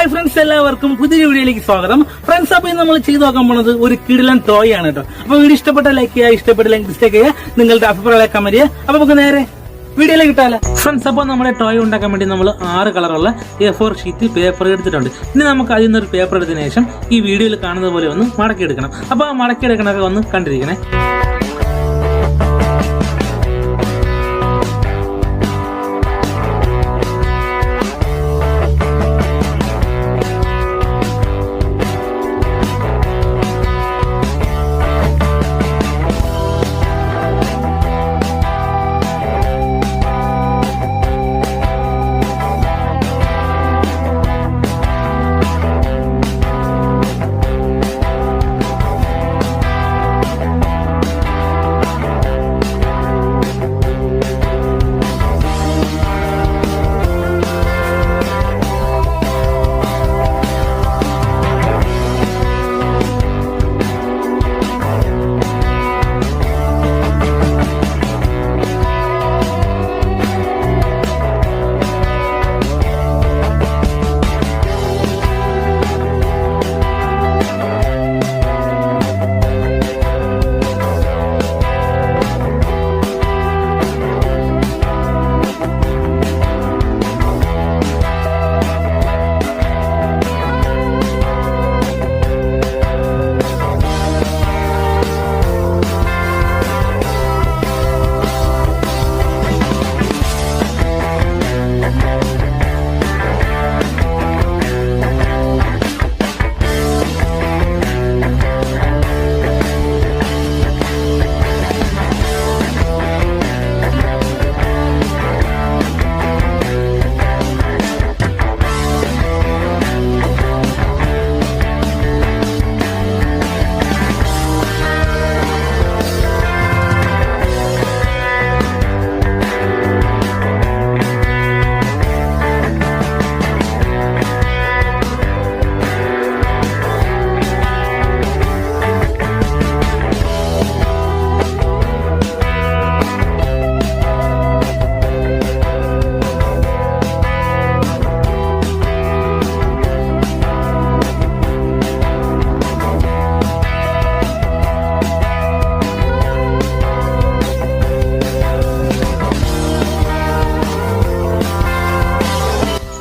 Hi friends, എല്ലാവർക്കും പുതിയ വീഡിയോയിലേക്ക് സ്വാഗതം. ഫ്രണ്ട്സ്, അപ്പോൾ ഇന്ന് നമ്മൾ ചെയ്തു നോക്കാൻ പോണത് ഒരു കിടിലൻ ടോയ് ആണ് കേട്ടോ. അപ്പൊ വീഡിയോ ഇഷ്ടപ്പെട്ട ലൈക്ക് ചെയ്യുക, ഇഷ്ടപ്പെട്ടില്ലെങ്കിൽ ഡിസ്ലൈക്ക് ചെയ്യുക, നിങ്ങളുടെ അഭിപ്രായം കമന്റ് ചെയ്യുക. അപ്പൊ നമുക്ക് നേരെ വീഡിയോയിലേക്ക് കിട്ടാലോ. ഫ്രണ്ട്സ്, അപ്പോൾ നമ്മുടെ ടോയ് ഉണ്ടാക്കാൻ വേണ്ടി നമ്മൾ 6 കളറുള്ള A4 ഷീറ്റ് പേപ്പർ എടുത്തിട്ടുണ്ട്. ഇനി നമുക്ക് അതിൽ നിന്നൊരു പേപ്പർ എടുത്തതിനു ശേഷം ഈ വീഡിയോയിൽ കാണുന്നത് പോലെ ഒന്ന് മടക്കിയെടുക്കണം. അപ്പോൾ ആ മടക്കിയെടുക്കണൊക്കെ ഒന്ന് കണ്ടിരിക്കണേ.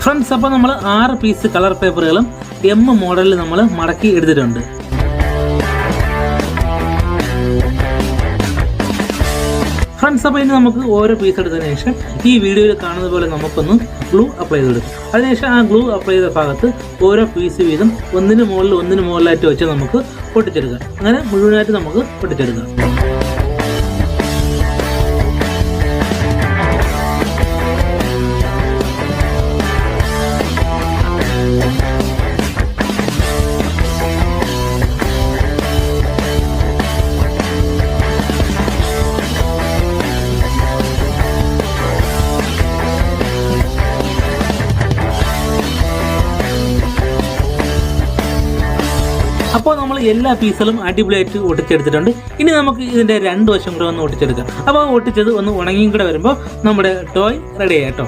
ഫ്രണ്ട്സ്, അപ്പോൾ നമ്മൾ 6 പീസ് കളർ പേപ്പറുകളും M മോഡലിൽ നമ്മൾ മടക്കി എടുത്തിട്ടുണ്ട്. ഫ്രണ്ട്സ്, അപ്പോൾ ഇനി നമുക്ക് ഓരോ പീസ് എടുത്തതിന് ശേഷം ഈ വീഡിയോയിൽ കാണുന്നത് പോലെ നമുക്കൊന്ന് ഗ്ലൂ അപ്ലൈ ചെയ്തെടുക്കും. അതിനുശേഷം ആ ഗ്ലൂ അപ്ലൈ ചെയ്ത ഭാഗത്ത് ഓരോ പീസ് വീതം ഒന്നിന് മുകളിലായിട്ട് വെച്ച് നമുക്ക് പൊട്ടിച്ചെടുക്കാം. അങ്ങനെ മുഴുവനായിട്ട് നമുക്ക് പൊട്ടിച്ചെടുക്കാം. അപ്പോൾ നമ്മൾ എല്ലാ പീസുകളും അടിപൊളിയായിട്ട് ഒട്ടിച്ചെടുത്തിട്ടുണ്ട്. ഇനി നമുക്ക് ഇതിൻ്റെ 2 വശം കൂടെ ഒന്ന് ഒട്ടിച്ചെടുക്കാം. അപ്പോൾ ഒട്ടിച്ചത് ഒന്ന് ഉണങ്ങിയും കൂടെ വരുമ്പോൾ നമ്മുടെ ടോയ് റെഡി ആയിട്ടോ.